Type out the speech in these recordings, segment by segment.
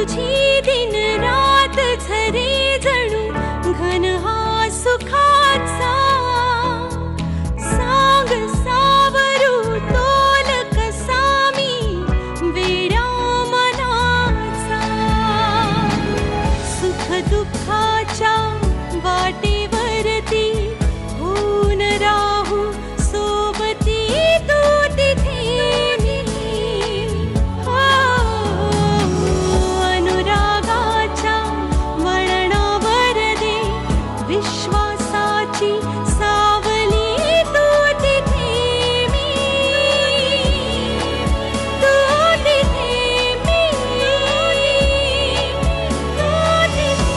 तुझी दिन रात झरे जणू घन हा सुखाचा सांग सावरू तोल कसा मी वेड्या मनाचा सुख दुःखाच्या वाटेवरती होऊन राहू सोबती तू तिथे मी हो अनुरागाच्या वळणावर दे विश्वासाची सावली तू तिथे मी तू तिथे मी तू तिथे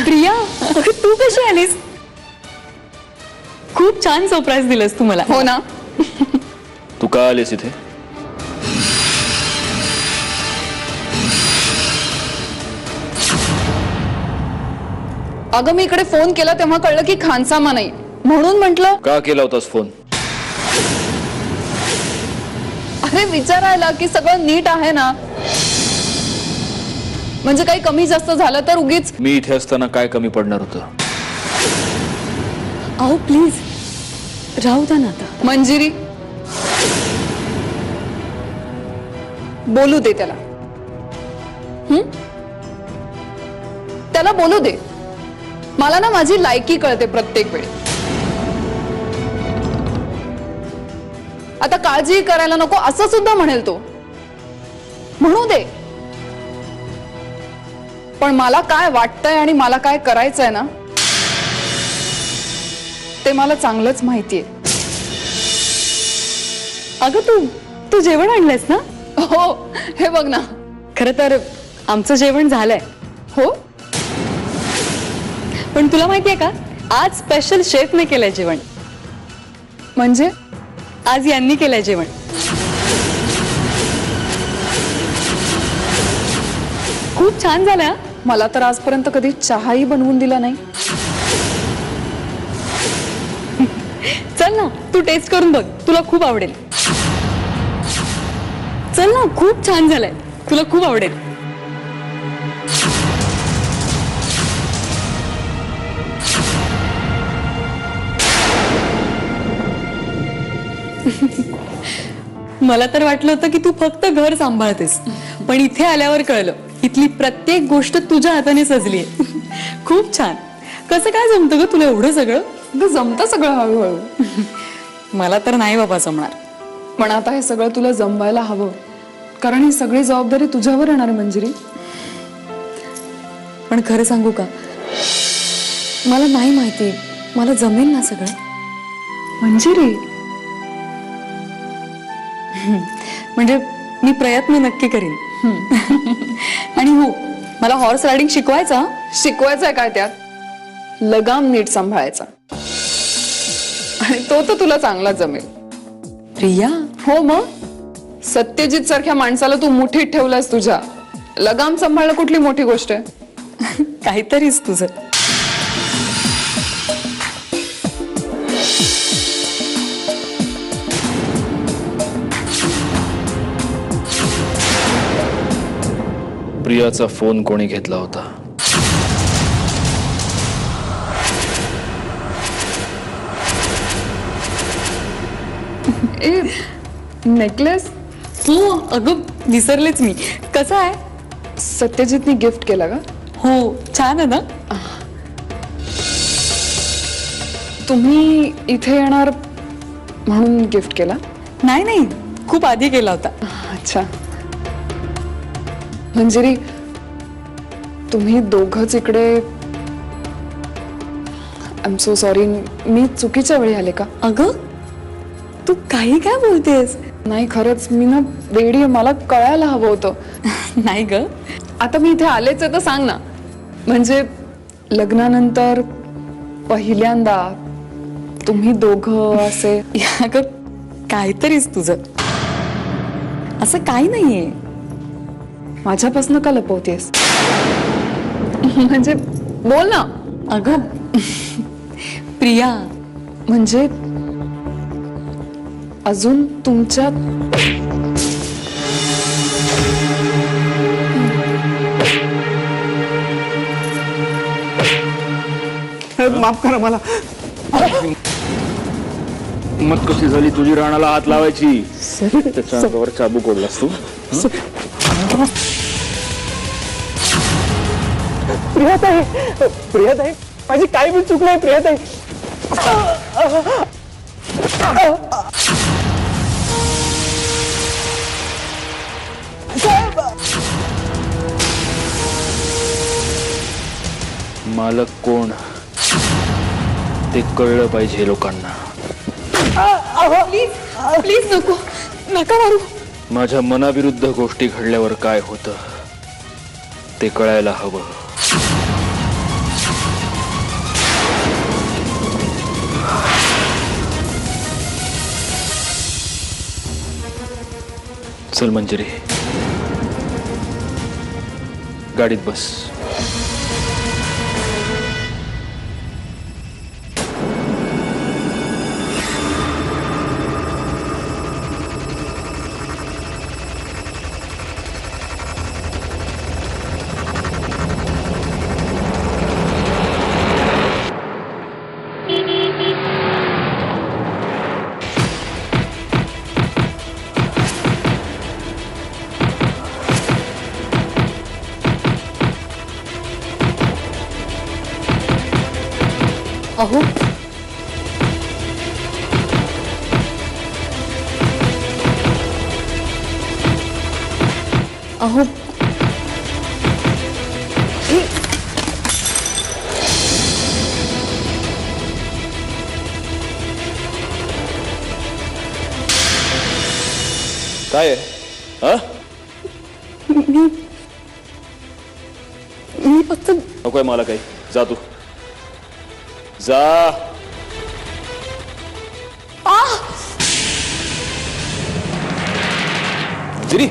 प्रिया, अगं तू कशी आलीस? खूप छान सरप्राईज दिलंस तू मला. हो ना. तू का आलीस इथे? अगं मी इकडे फोन केला तेव्हा कळलं की खानसामा नाही, म्हणून म्हटलं. का केला होतास फोन? अरे विचारायला की सगळं नीट आहे ना, म्हणजे काही कमी जास्त झालं तर उगीच. मी इथे असताना काय कमी पडणार होतं? अहो प्लीज राहू द्या ना आता. मंजिरी बोलू दे त्याला. त्याला बोलू दे. मला ना माझी लायकी कळते प्रत्येक वेळी. आता काळजी करायला नको असं सुद्धा म्हणेल तो. म्हणू दे. पण मला काय वाटतंय आणि मला काय करायचंय ना ते मला चांगलंच माहितीये. अगं तू जेवण आणलंयस ना? हो, हे बघ ना. खरं तर आमचं जेवण झालंय. हो, पण तुला माहितीये का, आज स्पेशल शेफने केलंय जेवण. म्हणजे आज यांनी केलंय जेवण. खूप छान झालंय हा. मला तर आजपर्यंत कधी चहाही बनवून दिला नाही. चल ना तू टेस्ट करून बघ, तुला खूप आवडेल. चल ना, खूप छान झालंय, तुला खूप आवडेल. मला तर वाटलं होतं की तू फक्त घर सांभाळतेस, पण इथे आल्यावर कळलं इथली प्रत्येक गोष्ट तुझ्या हाताने सजलीये. खूप छान. कसं काय जमतं ग तुला एवढं सगळं? जमतं सगळं हळूहळू. मला तर नाही बाबा जमणार. पण आता हे सगळं तुला जमवायला हवं, कारण ही सगळी जबाबदारी तुझ्यावर येणार आहे मंजिरी. पण खरं सांगू का, मला नाही माहिती मला जमेल ना सगळं. मंजिरी म्हणजे मी प्रयत्न नक्की करीन. आणि हो, मला हॉर्स रायडिंग शिकवायचा. शिकवायचंय काय त्यात? लगाम नीट सांभाळायचा, आणि तो तर तुला चांगला जमेल. प्रिया, हो मग. सत्यजित सारख्या माणसाला तू मुठीत ठेवलास तुझ्या. लगाम सांभाळणं कुठली मोठी गोष्ट आहे? काहीतरीच तुझं. प्रियाचा फोन कोणी घेतला होता? ए नेकलेस. हो अगं विसरलेच मी. कसं आहे? सत्यजितने गिफ्ट केला का? हो, छान आहे ना. तुम्ही इथे येणार म्हणून गिफ्ट केला? नाही नाही, खूप आधी केला होता. अच्छा. मंजिरी, तुम्ही दोघंच इकडे. I am so sorry. मी चुकीच्या वेळी आले का? अगं तू काही काय बोलतेस? नाही खरंच मी ना वेडी आहे, मला कळायला हवं होतं. नाही ग, आता मी इथे आलेच आहे तर सांग ना. म्हणजे लग्नानंतर पहिल्यांदा तुम्ही दोघं असे अगं काहीतरीच तुझं, असं काही नाहीये. माझ्यापासून का लपवतेस? म्हणजे बोल ना. अगं प्रिया, म्हणजे अजून तुमच्यात माफ करा मला. मत कशी झाली तुझी राणाला हात लावायची? त्याच्या अंगावर चाबूक ओढलास तू. प्रियाताई माझी काही बी चूक नाही प्रियाताई. मालक कोण ते कळलं पाहिजे लोकांना. प्लीज नको, नका मारू. माझ्या मनाविरुद्ध गोष्टी घडल्यावर काय होतं ते कळायला हवं. चल मंजिरी, गाडीत बस. अहो अहो काय आहे? हा? मी फक्त नकोय मला काही. जा तू जा. मंजिरी,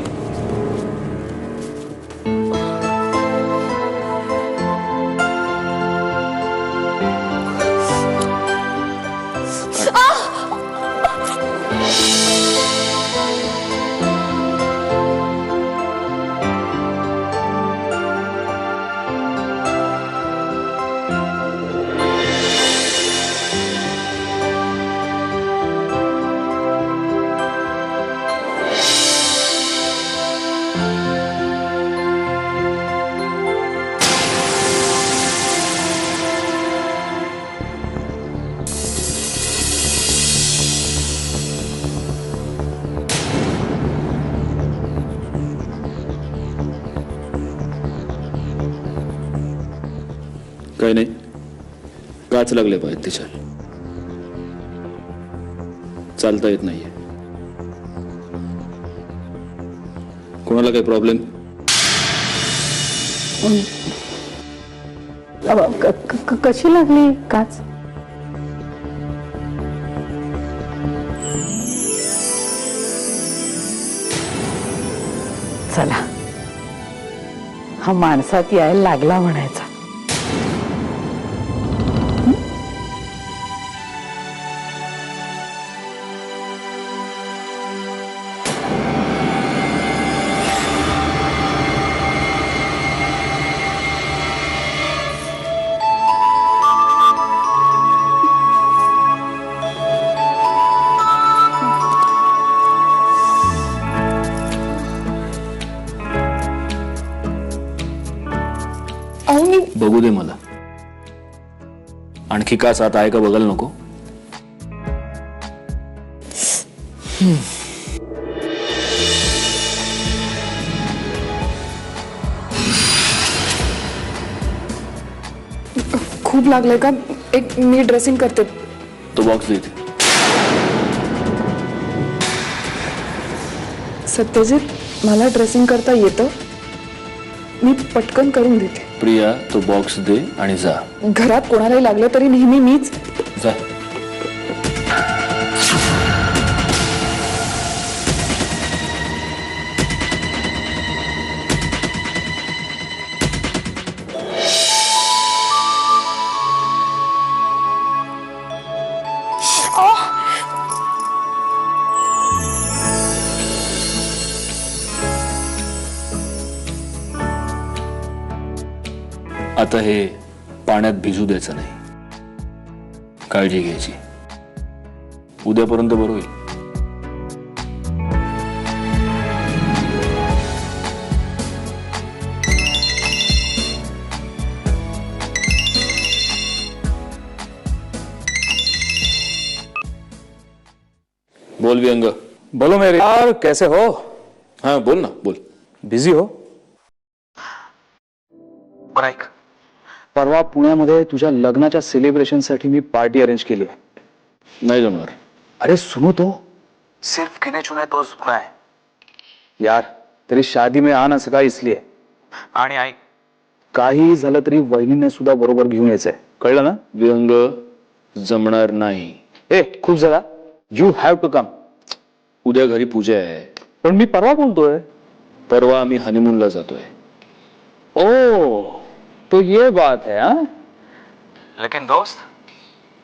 काही नाही, काच लागले पाहिजे तिच्या. चालता येत नाहीये. कोणाला काही प्रॉब्लेम? कशी लागली काच? चला, हा माणसात यायला लागला म्हणायचा. बघू दे मला. आणखी काच आता आहे का बघायला नको? खूप लागलंय का? एक मी ड्रेसिंग करते. तो बॉक्स दे इथे. सत्यजित, मला ड्रेसिंग करता येतं? मी पटकन करून देते. प्रिया तो बॉक्स दे आणि जा. घरात कोणालाही लागलं तरी नेहमी मीच. जा. आता हे पाण्यात भिजू द्यायचं नाही. काळजी घ्यायची. उद्यापर्यंत बरं होईल. बोल व्यंग. बोलो मेरे यार, कैसे हो? हाँ बोल ना, बोल. बिझी हो? बरं ऐक, परवा पुण्यामध्ये तुझ्या लग्नाच्या सेलिब्रेशन साठी मी पार्टी अरेंज केली आहे. नाही जमणार. अरे सुनो तो, सिर्फ गिने चुने दोस्त बुलाए यार. तेरी शादी में आ ना सका इसलिए. आणि ऐक, काही झालं तरी वहिनीने सुद्धा बरोबर घेऊन यायचंय, कळलं ना? व्यंग जमणार नाही. ए खूप झाला. You have to come. उद्या घरी पूजा आहे. पण मी परवा बोलतोय. परवा आम्ही हनीमूनला जातोय. ओ तो ये बात है. हाँ लेकिन दोस्त,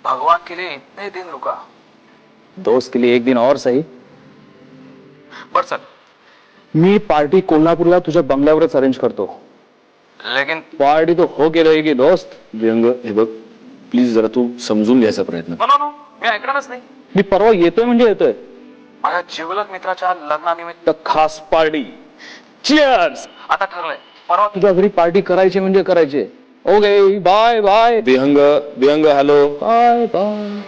भगवान के लिए इतने दिन रुका. दोस्त के लिए एक दिन और सही. बर चल, मी पार्टी कोल्हापूरला तुझ्या बंगल्यावरच अरेंज करतो. लेकिन पार्टी तो हो के रहेगी दोस्त. व्यंग हे बघ, प्लीज जरा तू समजून घ्यायचा प्रयत्न कर. नो मी ऐकणारच नाही. मी परवा येतोय म्हणजे येतोय. माझ्या जिवलग मित्राच्या लग्नानिमित्त खास पार्टी. चिअर्स. आता ठरलंय, परवा तुझ्या घरी पार्टी करायची म्हणजे करायची. Okay bye bye. व्यंग व्यंग हॅलो. Bye bye.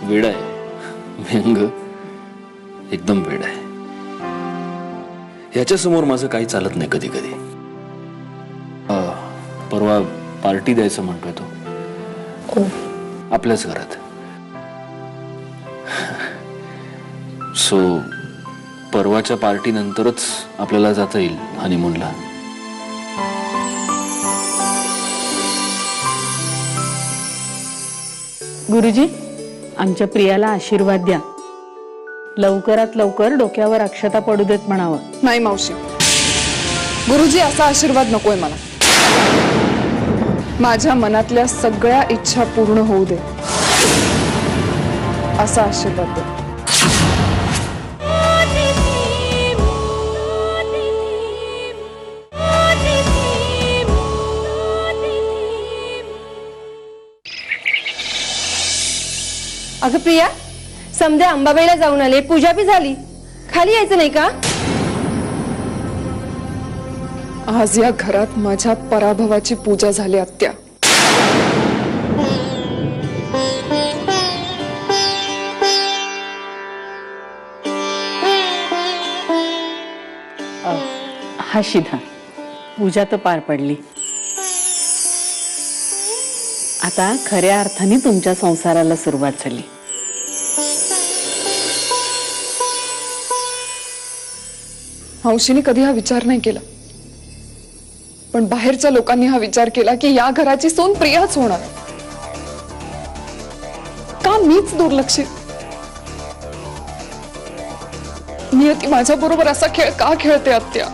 वेड आहे व्यंग, एकदम वेड आहे. ह्याच्या समोर माझं काही चालत नाही कधी कधी. परवा पार्टी द्यायचं म्हणतोय तो आपल्याच घरात. सो परवाच्या पार्टी नंतरच आपल्याला जाता येईल हनीमूनला. गुरुजी, आमच्या प्रियाला आशीर्वाद द्या. लवकरात लवकर डोक्यावर अक्षता पडू देत म्हणावं. नाही मावशी, गुरुजी असा आशीर्वाद नकोय मला. माझ्या मनातल्या सगळ्या इच्छा पूर्ण होऊ दे असा आशीर्वाद दे. अगं प्रिया, समदे अंबाबाईला जाऊन आले, पूजा बी झाली, खाली यायचं नाही का? आज या घरात माझ्या पराभवाची पूजा झाली आत्या. हा शिधा, पूजा तर पार पडली. आता खऱ्या अर्थाने तुमच्या संसाराला सुरुवात झाली. हौशीने कधी हा विचार नाही केला, पण बाहेरच्या लोकांनी हा विचार केला की या घराची सून प्रियाच होणार. का मीच दुर्लक्षित? नियती माझ्या बरोबर असा खेळ का खेळते आत्या?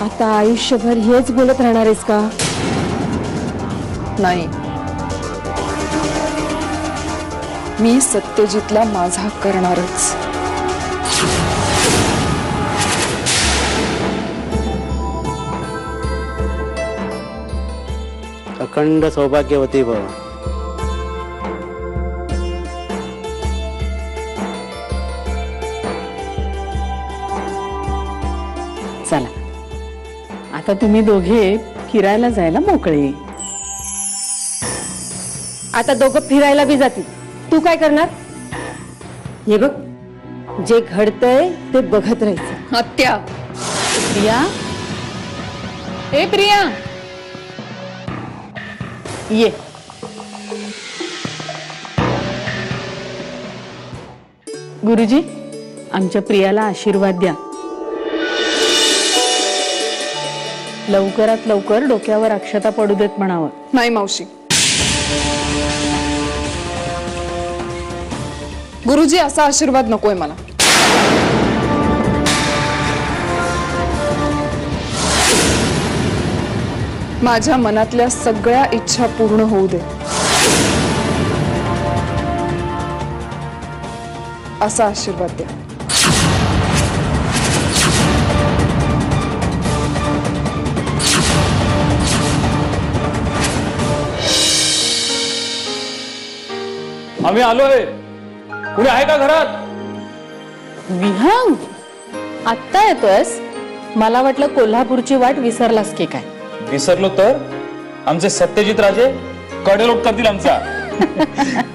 आता आयुष्यभर हेच बोलत राहणार आहेस का? नाही, मी सत्यजितला माझा करणारच. अखंड सौभाग्यवती भव. चला, आता तुम्ही दोघे फिरायला जायला मोकळे. आता दोघं फिरायला बी जातील, तू काय करणार? हे बघ, जे घडतंय ते बघत राहायचं. आत्या, प्रिया, ए प्रिया, ये. गुरुजी, आमच्या प्रियाला आशीर्वाद द्या. लवकरात लवकर डोक्यावर अक्षता पडू देत म्हणावं. नाही मावशी. गुरुजी असा आशीर्वाद नकोय मला. माझ्या मनातल्या सगळ्या इच्छा पूर्ण होऊ दे असा आशीर्वाद द्या. आम्ही आलोय. कुणी आहे का घरात? विहंग, आत्ता येतोयस? मला वाटलं कोल्हापूरची वाट विसरलास की काय. विसरलो तर आमचे सत्यजित राजे कडेलोट करतील आमचा.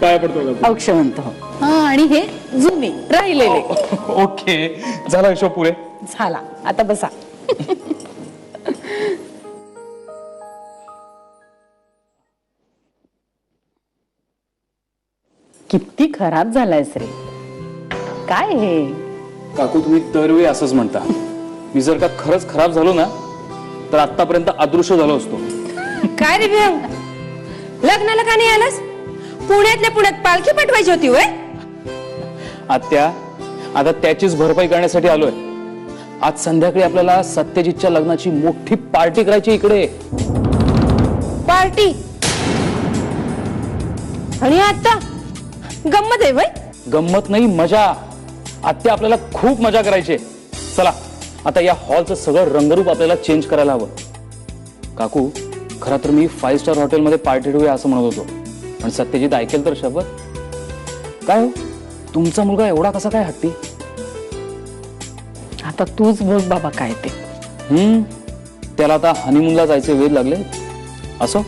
पाया पडतो का? औक्षवंत हो. हा, आणि हे जुने राहिलेले. ओके, झाला हिशोब पुरे. झाला, आता बसा. किती खराब झालायस रे. काय हे? काकू, तुम्ही दरवेळी असंच म्हणता. मी जर का खरंच खराब झालो ना तर आतापर्यंत अदृश्य झालो असतो. काय रे विहंग, लग्नाला का नाही आलास? पुण्यातल्या पुण्यात पालखी पाठवायची होती वय? आत्या, आता त्याचीच भरपाई करण्यासाठी आलोय. आज संध्याकाळी आपल्याला सत्यजितच्या लग्नाची मोठी पार्टी करायची इकडे. पार्टी? आणि आता गंमत आहे वय? गंमत नाही, मजा. आत्या, आपल्याला खूप मजा करायची. चला, आता या हॉलचं सगळं रंगरूप आपल्याला चेंज करायला हवं. काकू, खरं तर मी 5 स्टार हॉटेलमध्ये पार्टी ठेवूया असं म्हणत होतो, पण सत्यजित ऐकेल तर शपथ. काय हो, तुमचा मुलगा एवढा कसा काय हट्टी? आता तूच बघ बाबा काय ते. त्याला आता हनीमूनला जायचे वेध लागले. असो,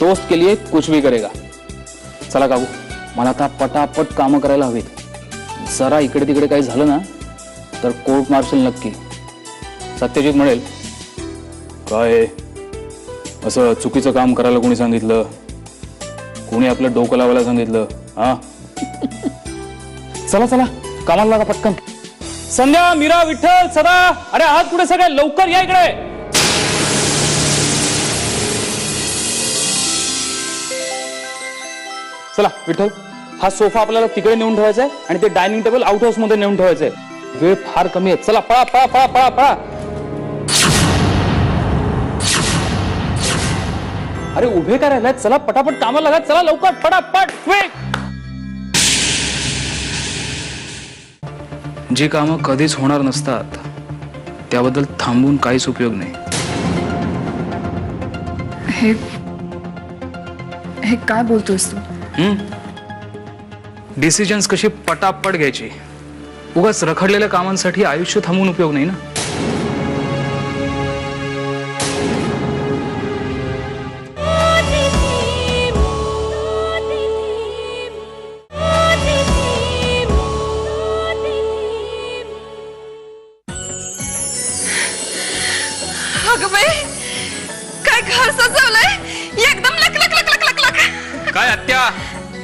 दोस्त के लिए कुछ भी करेगा. चला काकू, मला आता पटापट कामं करायला हवीत. जरा इकडे तिकडे काही झालं ना तर कोर्ट मार्शल नक्की. सत्यजित म्हणेल, काय असं चुकीचं काम करायला कोणी सांगितलं? कोणी आपलं डोकं लावायला सांगितलं? हा, चला चला, कामाला लागा पटकन. संध्या, मीरा, विठ्ठल, सदा, अरे आहात कुठे सगळे? लवकर या इकडे. चला विठ्ठल, हा सोफा आपल्याला तिकडे नेऊन ठेवायचा आहे आणि ते डायनिंग टेबल आउट हाऊस मध्ये नेऊन ठेवायचंय. वेळ फार कमी आहे. चला, पळा पळा पळा पळा पळा. अरे उभे काय राहिलात? चला पटापट कामाला लागा. चला लवकर, पटापट. जी कामं कधीच होणार नसतात त्याबद्दल थांबून काहीच उपयोग नाही. हे काय बोलतोयस तू? डिसिजन्स कशी पटापट घ्यायची. उगाच रखडलेल्या कामांसाठी आयुष्य थांबून उपयोग नाही ना. अगं बाई, काय घर सजवलंय एकदम लक लक लक लक लक लक. काय आत्या,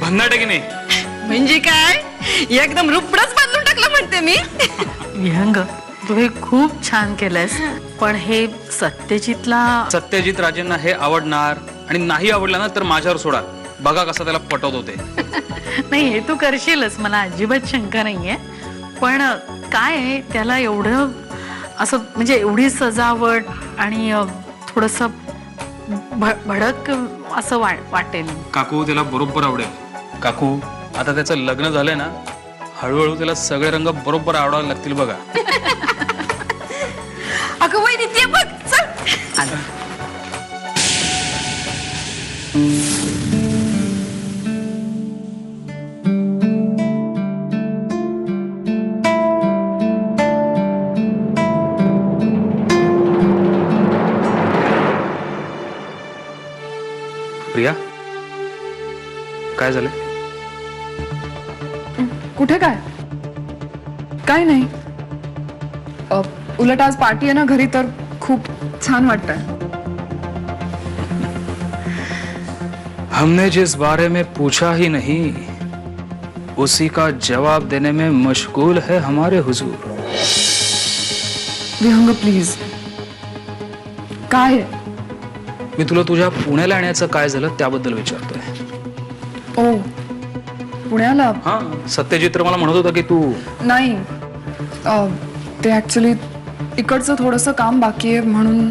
भन्नाट की नाही? म्हणजे काय, एकदम रुपडच बांधून टाकलं म्हणते मी. विहंग, तू हे खूप छान केलंयस, पण हे सत्यजित राजेंना हे आवडणार आणि नाही आवडलं ना तर माझ्यावर सोडा. बघा कसं त्याला पटवत होते. नाही, हे तू करशीलच, मला अजिबात शंका नाहीये. पण काय आहे, त्याला एवढं असं म्हणजे एवढी सजावट आणि थोडस भडक असं वाटेल. काकू, त्याला बरोबर आवडेल. काकू, आता त्याचं लग्न झालंय ना, हळूहळू त्याला सगळे रंग बरोबर आवडायला लागतील बघा. अगं वहिनी, ते बघ, चल. प्रिया, काय झालं? कुठे काय? काय नाही. उलट आज पार्टी आहे ना घरी, तर खूप छान वाटतंय. हमने जिस बारे में पूछा ही नहीं उसी का जवाब देने में मशगूल है हमारे हुजूर। विहंग प्लीज, काय आहे? मी तुला तुझ्या पुण्याला येण्याचं काय झालं त्याबद्दल विचारतोय। ओ पुण्याला? हा, सत्यजित तर मला म्हणत होता की तू नाही, ते ऍक्च्युली इकडचं थोडंसं काम बाकी आहे म्हणून.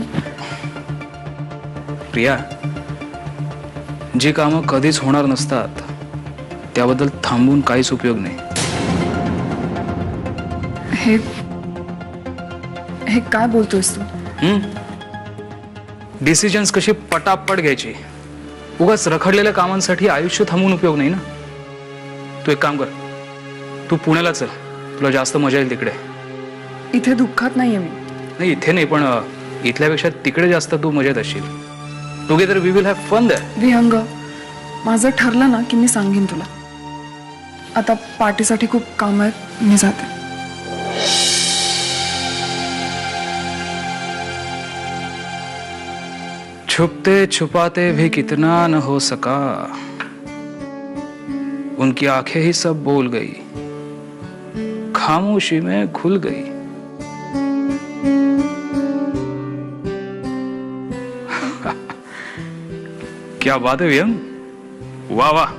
प्रिया, जी कामं कधीच होणार नसतात त्याबद्दल थांबून काहीच उपयोग नाही। हे काय बोलतोयस तू? डिसिजन्स कशी पटापट घ्यायची, उगाच रखडलेल्या कामांसाठी आयुष्य थांबून उपयोग नाही ना। तू एक काम कर, तू पुण्याला चल, तुला जास्त मजा येईल तिकडे। इथे दुःखात नाहीये मी. नाही, इथे नाही, पण इथल्यापेक्षा तिकडे जास्त तू मजेत असशील। Together we will have fun there. Vihang, माझं ठरलं ना की मी सांगेन तुला. आता पार्टीसाठी खूप काम आहेत, मी जाते. छुपते छुपाते भी कितना न हो सका, उनकी आंखें ही सब बोल गई, खामोशी में घुल गई। क्या बात है वियम, वाह वाह।